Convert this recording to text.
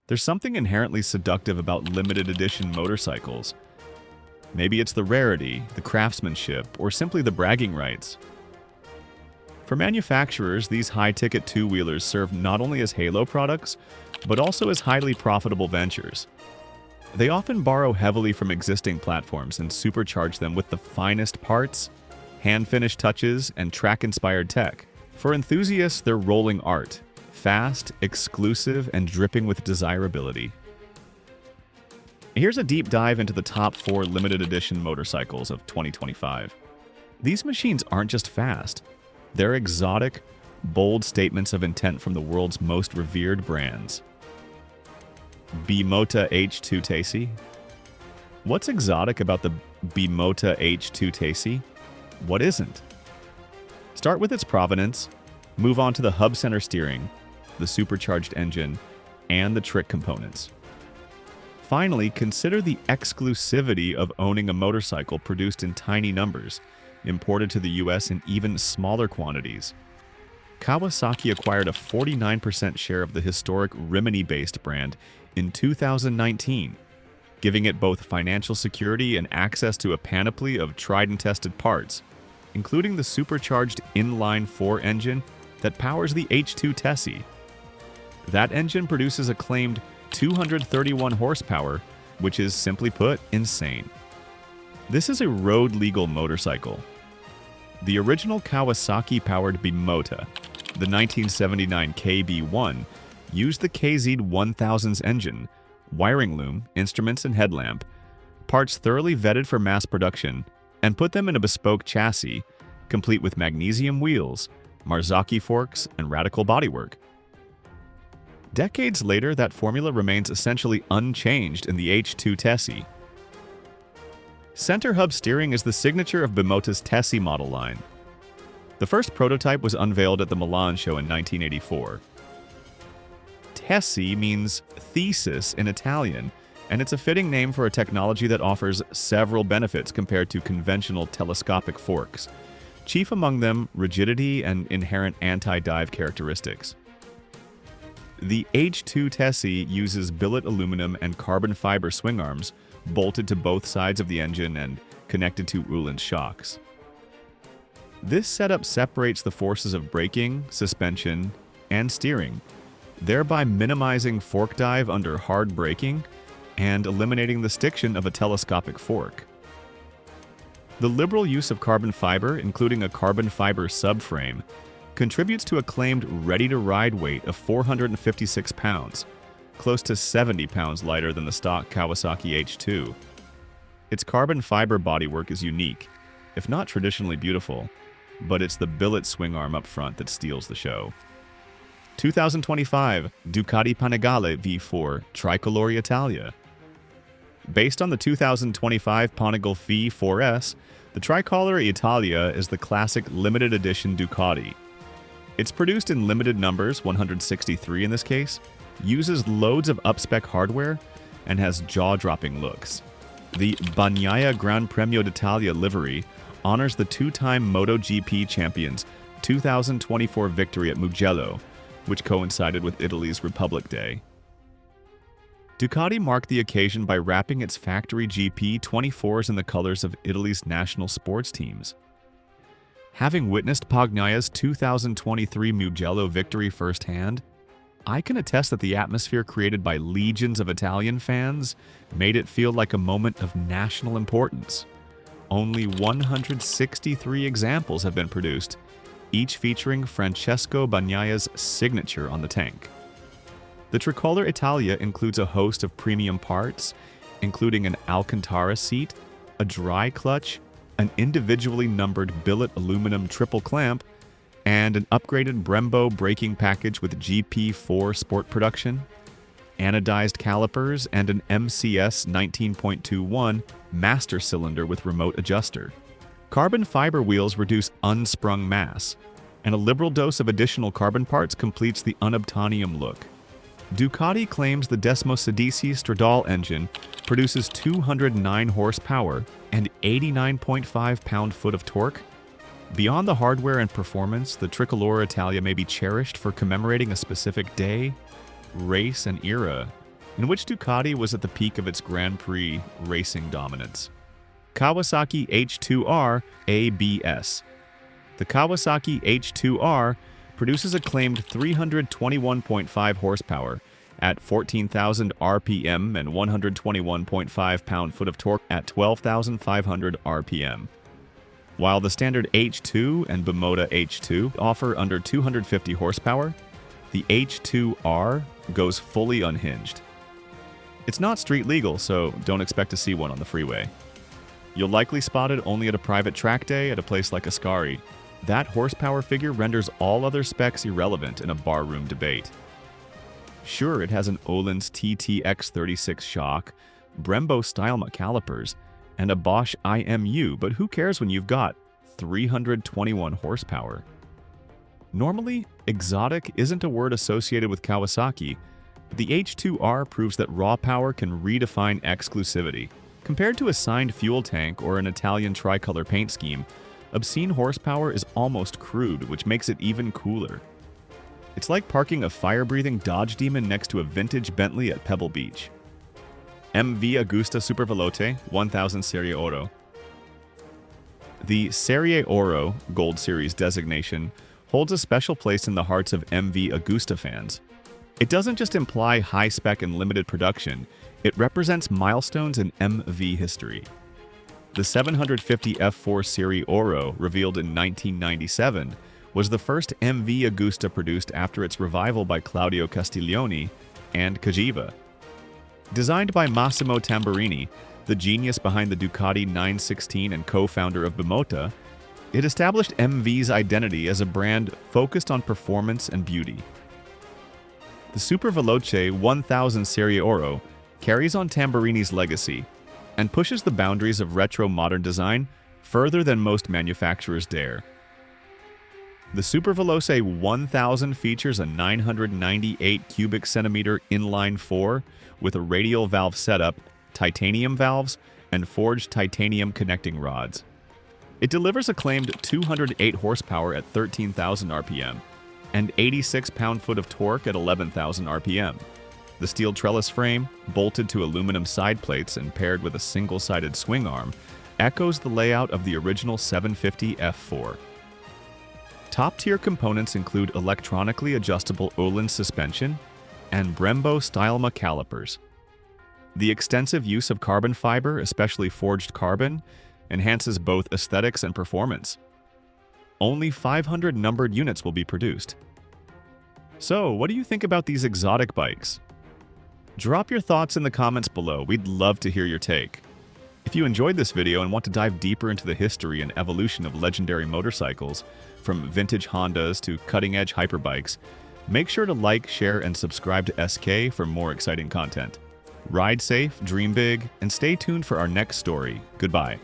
There's something inherently seductive about limited edition motorcycles. Maybe it's the rarity, the craftsmanship, or simply the bragging rights. For manufacturers, these high-ticket two-wheelers serve not only as halo products, but also as highly profitable ventures. They often borrow heavily from existing platforms and supercharge them with the finest parts, hand-finished touches, and track-inspired tech. For enthusiasts, they're rolling art, fast, exclusive, and dripping with desirability. Here's a deep dive into the top 4 limited edition motorcycles of 2025. These machines aren't just fast. They're exotic, bold statements of intent from the world's most revered brands. Bimota H2 Tesi. What's exotic about the Bimota H2 Tesi? What isn't? Start with its provenance, move on to the hub center steering, the supercharged engine, and the trick components. Finally, consider the exclusivity of owning a motorcycle produced in tiny numbers, imported to the US in even smaller quantities. Kawasaki acquired a 49% share of the historic Rimini-based brand in 2019, giving it both financial security and access to a panoply of tried-and-tested parts, including the supercharged inline-4 engine that powers the H2 Tesi. That engine produces a claimed 231 horsepower, which is, simply put, insane. This is a road-legal motorcycle. The original Kawasaki-powered Bimota, the 1979 KB1, used the KZ-1000's engine, wiring loom, instruments, and headlamp, parts thoroughly vetted for mass production, and put them in a bespoke chassis, complete with magnesium wheels, Marzocchi forks, and radical bodywork. Decades later, that formula remains essentially unchanged in the H2 Tesi. Center hub steering is the signature of Bimota's Tesi model line. The first prototype was unveiled at the Milan show in 1984. Tesi means thesis in Italian, and it's a fitting name for a technology that offers several benefits compared to conventional telescopic forks, chief among them rigidity and inherent anti-dive characteristics. The H2 Tesi uses billet aluminum and carbon fiber swing arms bolted to both sides of the engine and connected to Uhland shocks. This setup separates the forces of braking, suspension, and steering, thereby minimizing fork dive under hard braking and eliminating the stiction of a telescopic fork. The liberal use of carbon fiber, including a carbon fiber subframe, contributes to a claimed ready-to-ride weight of 456 pounds, close to 70 pounds lighter than the stock Kawasaki H2. Its carbon fiber bodywork is unique, if not traditionally beautiful, but it's the billet swing arm up front that steals the show. 2025 Ducati Panigale V4 Tricolore Italia. Based on the 2025 Panigale V4S, the Tricolore Italia is the classic limited edition Ducati. It's produced in limited numbers, 163 in this case, uses loads of up-spec hardware, and has jaw-dropping looks. The Bagnaia Gran Premio d'Italia livery honors the two-time MotoGP champion's 2024 victory at Mugello, which coincided with Italy's Republic Day. Ducati marked the occasion by wrapping its factory GP 24s in the colors of Italy's national sports teams. Having witnessed Pagnaia's 2023 Mugello victory firsthand, I can attest that the atmosphere created by legions of Italian fans made it feel like a moment of national importance. Only 163 examples have been produced, each featuring Francesco Bagnaia's signature on the tank. The Tricolore Italia includes a host of premium parts, including an Alcantara seat, a dry clutch, an individually numbered billet aluminum triple clamp, and an upgraded Brembo braking package with GP4 sport production, anodized calipers, and an MCS 19.21 master cylinder with remote adjuster. Carbon fiber wheels reduce unsprung mass, and a liberal dose of additional carbon parts completes the unobtainium look. Ducati claims the Desmosedici Stradale engine produces 209 horsepower and 89.5 pound-foot of torque. Beyond the hardware and performance, the Tricolore Italia may be cherished for commemorating a specific day, race, and era, in which Ducati was at the peak of its Grand Prix racing dominance. Kawasaki H2R ABS. The Kawasaki H2R produces a claimed 321.5 horsepower at 14,000 RPM and 121.5 pound-foot of torque at 12,500 RPM. While the standard H2 and Bimota H2 offer under 250 horsepower, the H2R goes fully unhinged. It's not street legal, so don't expect to see one on the freeway. You'll likely spot it only at a private track day at a place like Ascari. That horsepower figure renders all other specs irrelevant in a barroom debate. Sure, it has an Öhlins TTX36 shock, Brembo-style calipers, and a Bosch IMU, but who cares when you've got 321 horsepower? Normally, exotic isn't a word associated with Kawasaki, but the H2R proves that raw power can redefine exclusivity. Compared to a signed fuel tank or an Italian tricolor paint scheme, obscene horsepower is almost crude, which makes it even cooler. It's like parking a fire-breathing Dodge Demon next to a vintage Bentley at Pebble Beach. MV Agusta Superveloce 1000 Serie Oro. The Serie Oro Gold Series designation holds a special place in the hearts of MV Agusta fans. It doesn't just imply high-spec and limited production, it represents milestones in MV history. The 750 F4 Serie Oro, revealed in 1997, was the first MV Agusta produced after its revival by Claudio Castiglioni and Cagiva. Designed by Massimo Tamburini, the genius behind the Ducati 916 and co-founder of Bimota, it established MV's identity as a brand focused on performance and beauty. The Superveloce 1000 Serie Oro carries on Tamburini's legacy and pushes the boundaries of retro modern design further than most manufacturers dare. The Superveloce 1000 features a 998 cubic centimeter inline 4 with a radial valve setup, titanium valves, and forged titanium connecting rods. It delivers a claimed 208 horsepower at 13,000 RPM and 86 pound-foot of torque at 11,000 RPM. The steel trellis frame, bolted to aluminum side plates and paired with a single-sided swing arm, echoes the layout of the original 750 F4. Top-tier components include electronically adjustable Öhlins suspension and Brembo-style calipers. The extensive use of carbon fiber, especially forged carbon, enhances both aesthetics and performance. Only 500 numbered units will be produced. So, what do you think about these exotic bikes? Drop your thoughts in the comments below. We'd love to hear your take. If you enjoyed this video and want to dive deeper into the history and evolution of legendary motorcycles, from vintage Hondas to cutting-edge hyperbikes, make sure to like, share, and subscribe to SK for more exciting content. Ride safe, dream big, and stay tuned for our next story. Goodbye.